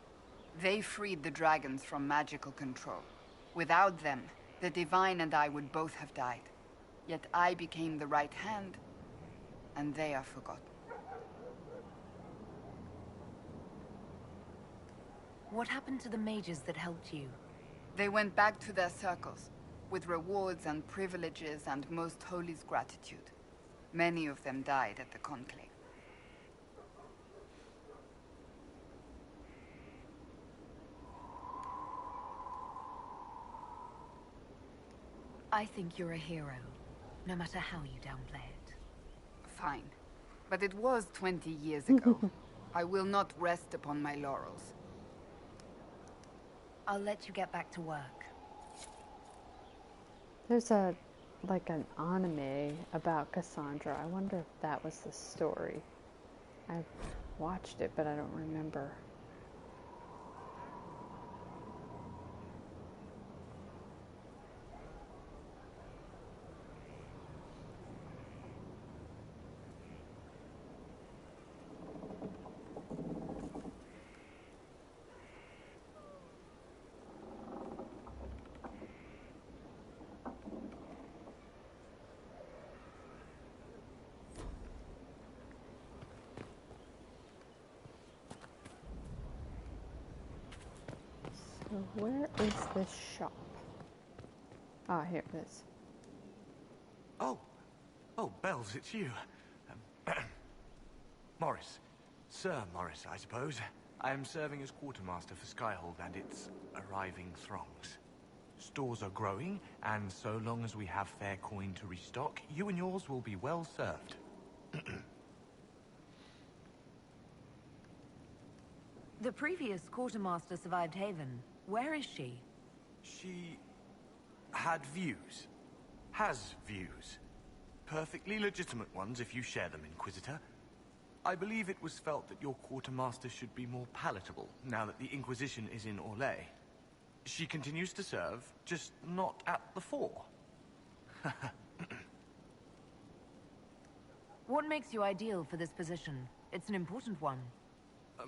They freed the dragons from magical control. Without them, the Divine and I would both have died. Yet I became the right hand, and they are forgotten. What happened to the mages that helped you? They went back to their circles, with rewards and privileges and Most Holy's gratitude. Many of them died at the Conclave. I think you're a hero, no matter how you downplay it. Fine. But it was 20 years ago. I will not rest upon my laurels. I'll let you get back to work. There's like an anime about Cassandra. I wonder if that was the story. I've watched it, but I don't remember. So where is this shop? Ah, here it is. Oh, Bells, it's you. Morris. Sir Morris, I suppose. I am serving as quartermaster for Skyhold and its arriving throngs. Stores are growing, and so long as we have fair coin to restock, you and yours will be well served. The previous quartermaster survived Haven. Where is she? She had views. Has views. Perfectly legitimate ones if you share them, Inquisitor. I believe it was felt that your quartermaster should be more palatable now that the Inquisition is in Orlais. She continues to serve, just not at the fore. What makes you ideal for this position? It's an important one.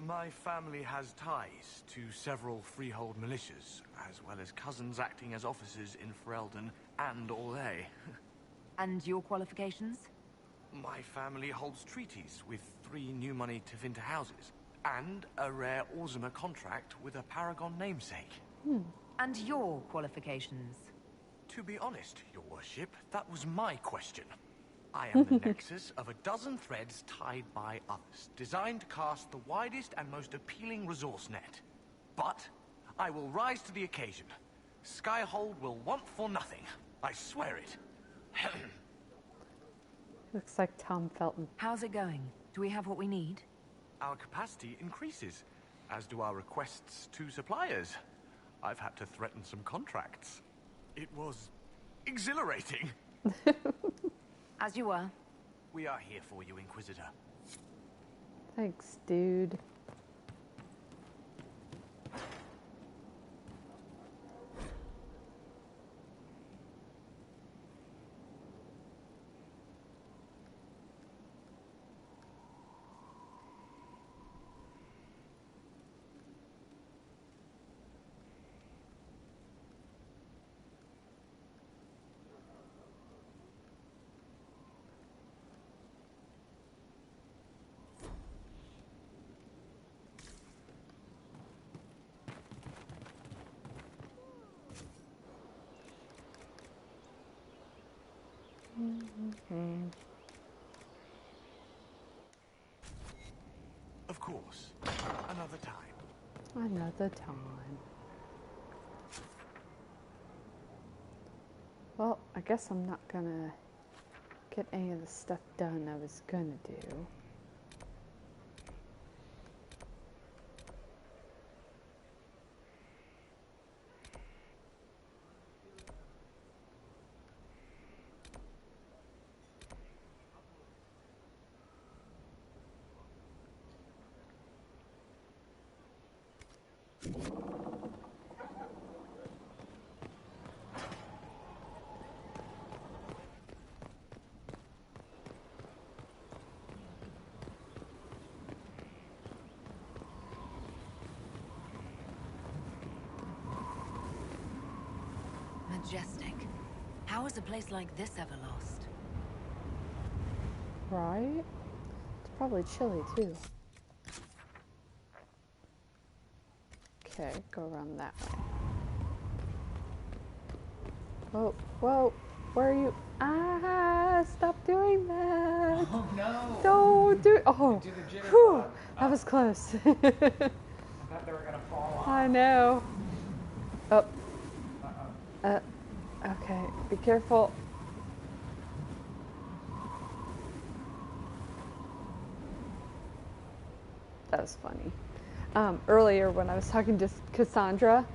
My family has ties to several freehold militias, as well as cousins acting as officers in Ferelden and Orlais. And your qualifications? My family holds treaties with 3 new money Tevinter houses, and a rare Orzuma contract with a Paragon namesake. And your qualifications? To be honest, your worship, that was my question. I am the nexus of a dozen threads tied by others, designed to cast the widest and most appealing resource net. But I will rise to the occasion. Skyhold will want for nothing. I swear it. Looks like Tom Felton. How's it going? Do we have what we need? Our capacity increases, as do our requests to suppliers. I've had to threaten some contracts. It was exhilarating. As you were. We are here for you, Inquisitor. Thanks, dude. Of course. Another time. Another time. Well, I guess I'm not gonna get any of the stuff done I was gonna do. Majestic. How is a place like this ever lost? Right? It's probably chilly too. Okay, go around that way. Whoa, whoa, where are you? Ah, stop doing that. Oh no. Don't do it. Oh, Do the jitter whew, bug. that was close. I thought they were gonna fall off. I know. Oh. Okay, be careful. That was funny. Earlier when I was talking to Cassandra,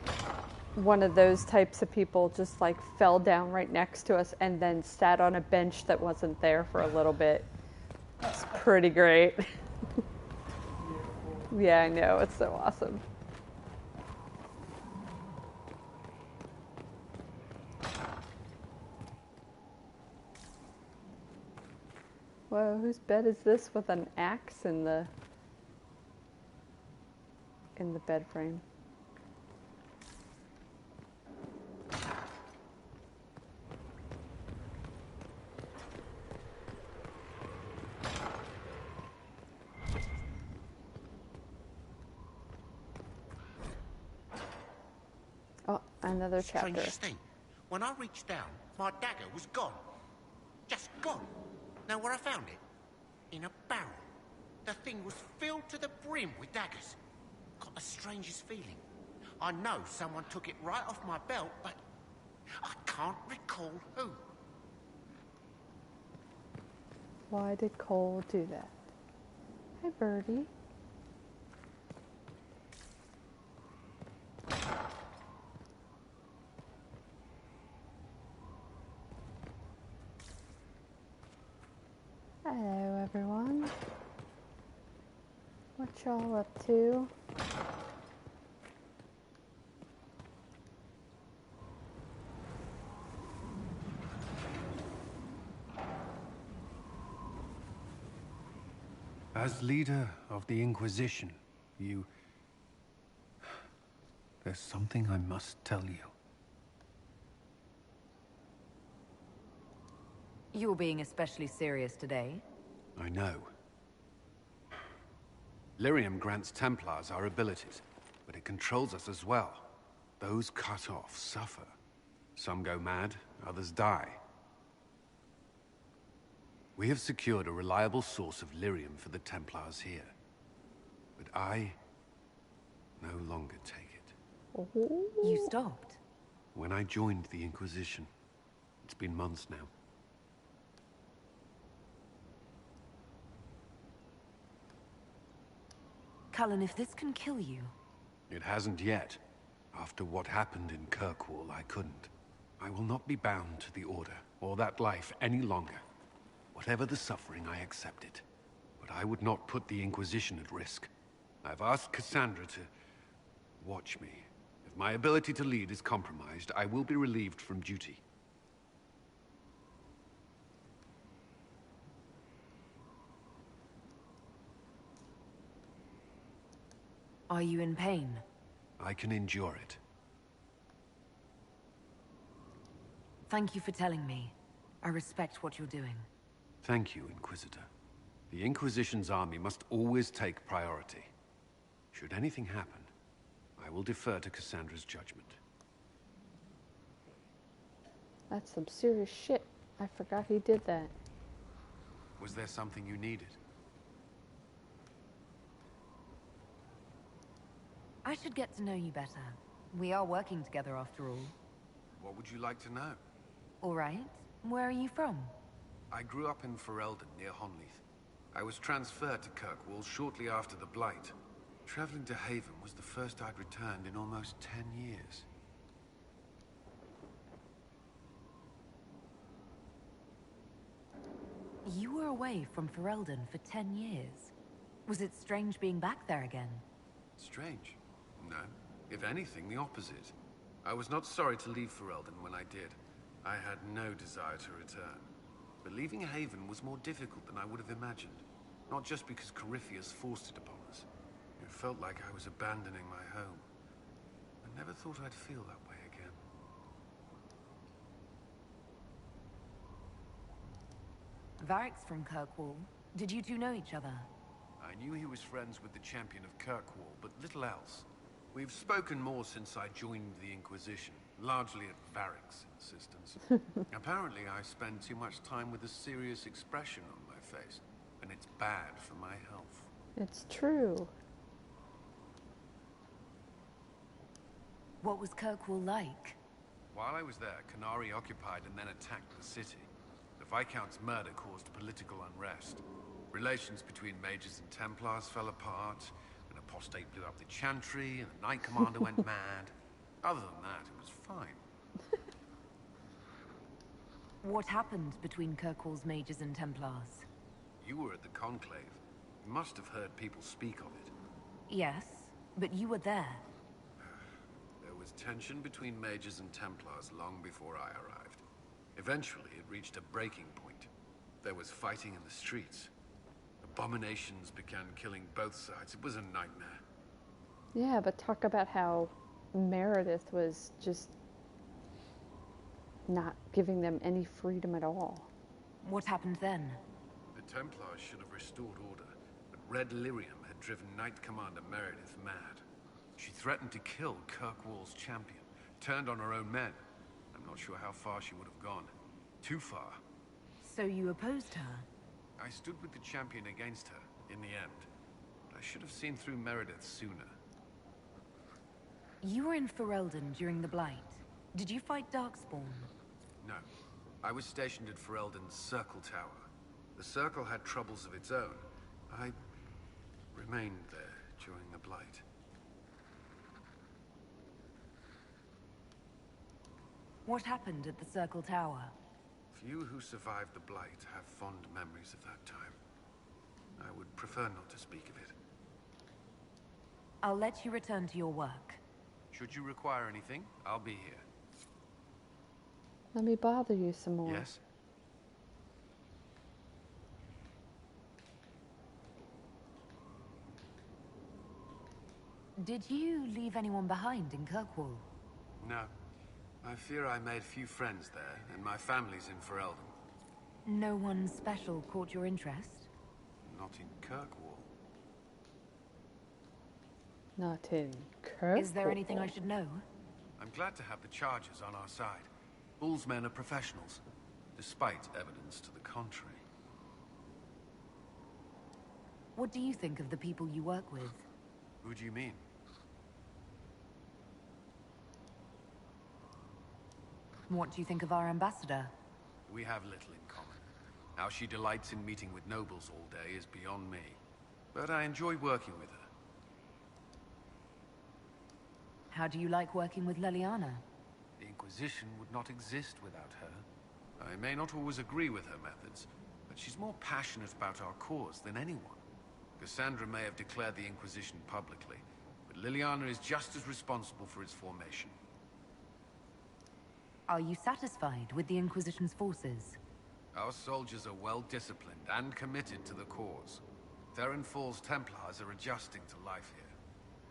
one of those types of people just like fell down right next to us and then sat on a bench that wasn't there for a little bit. It's pretty great. Yeah, I know. It's so awesome. Whoa, whose bed is this with an axe in the bed frame? Oh, another chapter. Strangest thing. When I reached down, my dagger was gone. Just gone. Know where I found it? In a barrel. The thing was filled to the brim with daggers. Got the strangest feeling. I know someone took it right off my belt, but I can't recall who. Why did Cole do that? Hi, Birdie. Hello, everyone. What y'all up to? As leader of the Inquisition, you... There's something I must tell you. You're being especially serious today. I know. Lyrium grants Templars our abilities, but it controls us as well. Those cut off suffer. Some go mad, others die. We have secured a reliable source of lyrium for the Templars here. But I no longer take it. You stopped? When I joined the Inquisition. It's been months now. Cullen, if this can kill you... It hasn't yet. After what happened in Kirkwall, I couldn't. I will not be bound to the Order, or that life any longer. Whatever the suffering, I accept it. But I would not put the Inquisition at risk. I've asked Cassandra to... watch me. If my ability to lead is compromised, I will be relieved from duty. Are you in pain? I can endure it. Thank you for telling me. I respect what you're doing. Thank you, Inquisitor. The Inquisition's army must always take priority. Should anything happen, I will defer to Cassandra's judgment. That's some serious shit. I forgot he did that. Was there something you needed? I should get to know you better. We are working together after all. What would you like to know? All right. Where are you from? I grew up in Ferelden, near Honleith. I was transferred to Kirkwall shortly after the Blight. Traveling to Haven was the first I'd returned in almost 10 years. You were away from Ferelden for 10 years. Was it strange being back there again? Strange? No. If anything, the opposite. I was not sorry to leave Ferelden when I did. I had no desire to return. But leaving Haven was more difficult than I would have imagined. Not just because Corypheus forced it upon us. It felt like I was abandoning my home. I never thought I'd feel that way again. Varric's from Kirkwall. Did you two know each other? I knew he was friends with the champion of Kirkwall, but little else. We've spoken more since I joined the Inquisition, largely at Varric's insistence. Apparently, I spend too much time with a serious expression on my face, and it's bad for my health. It's true. What was Kirkwall like? While I was there, Canary occupied and then attacked the city. The Viscount's murder caused political unrest. Relations between mages and Templars fell apart. An apostate blew up the chantry, and the Knight Commander went mad. Other than that, it was fine. What happened between Kirkwall's mages and Templars? You were at the Conclave. You must have heard people speak of it. Yes, but you were there. There was tension between mages and Templars long before I arrived. Eventually, it reached a breaking point. There was fighting in the streets. Abominations began killing both sides. It was a nightmare. Yeah, but talk about how Meredith was just not giving them any freedom at all. What happened then? The Templars should have restored order, but Red Lyrium had driven Knight Commander Meredith mad. She threatened to kill Kirkwall's champion, turned on her own men, and Not sure how far she would have gone. Too far. So you opposed her? I stood with the champion against her, in the end. I should have seen through Meredith sooner. You were in Ferelden during the Blight. Did you fight Darkspawn? No. I was stationed at Ferelden's Circle Tower. The Circle had troubles of its own. I remained there during the Blight. What happened at the Circle Tower? Few who survived the Blight have fond memories of that time. I would prefer not to speak of it. I'll let you return to your work. Should you require anything, I'll be here. Let me bother you some more. Yes? Did you leave anyone behind in Kirkwall? No. I fear I made few friends there, and my family's in Ferelden. No one special caught your interest? Not in Kirkwall. Not in Kirkwall. Is there anything I should know? I'm glad to have the Chargers on our side. Bull's men are professionals, despite evidence to the contrary. What do you think of the people you work with? Who do you mean? What do you think of our ambassador? We have little in common. How she delights in meeting with nobles all day is beyond me. But I enjoy working with her. How do you like working with Leliana? The Inquisition would not exist without her. I may not always agree with her methods, but she's more passionate about our cause than anyone. Cassandra may have declared the Inquisition publicly, but Leliana is just as responsible for its formation. Are you satisfied with the Inquisition's forces? Our soldiers are well disciplined and committed to the cause. Theron Fall's Templars are adjusting to life here.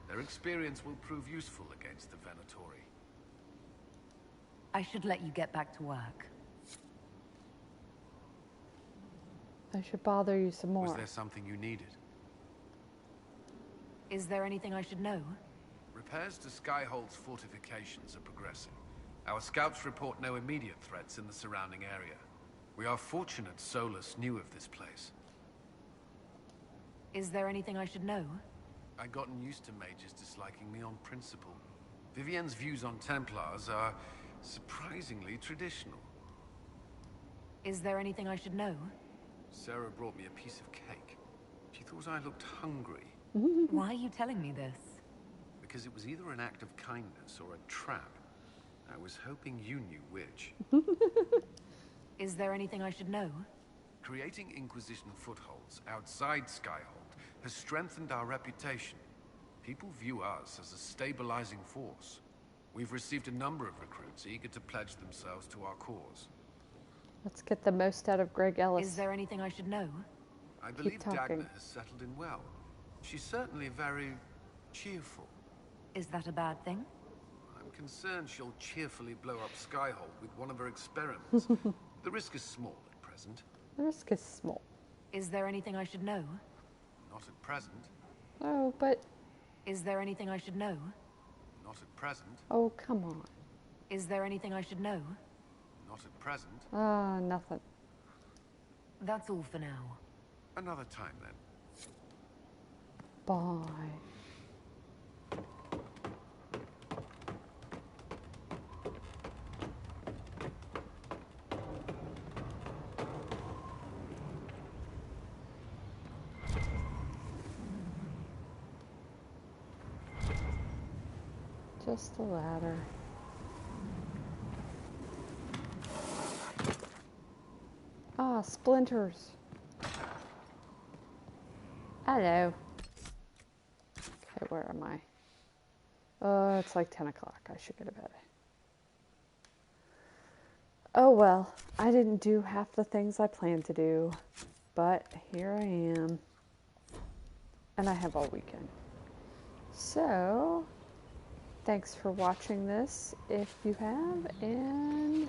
Their experience will prove useful against the Venatori. I should let you get back to work. I should bother you some more. Was there something you needed? Is there anything I should know? Repairs to Skyhold's fortifications are progressing. Our scouts report no immediate threats in the surrounding area. We are fortunate Solus knew of this place. Is there anything I should know? I'd gotten used to mages disliking me on principle. Vivienne's views on Templars are surprisingly traditional. Is there anything I should know? Sarah brought me a piece of cake. She thought I looked hungry. Why are you telling me this? Because it was either an act of kindness or a trap. I was hoping you knew which. Is there anything I should know? Creating Inquisition footholds outside Skyhold has strengthened our reputation. People view us as a stabilizing force. We've received a number of recruits eager to pledge themselves to our cause. Let's get the most out of Greg Ellis. Is there anything I should know? I believe Dagna has settled in well. She's certainly very cheerful. Is that a bad thing? I'm concerned she'll cheerfully blow up Skyhold with one of her experiments. The risk is small at present. The risk is small. Is there anything I should know? Not at present. Oh, but... Is there anything I should know? Not at present. Oh, come on. Is there anything I should know? Not at present. Nothing. That's all for now. Another time, then. Bye. Just a ladder. Ah, splinters. Hello. Okay, where am I? It's like 10 o'clock. I should go to bed. Oh well, I didn't do half the things I planned to do, but here I am. And I have all weekend. So, thanks for watching this if you have, and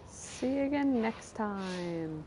see you again next time.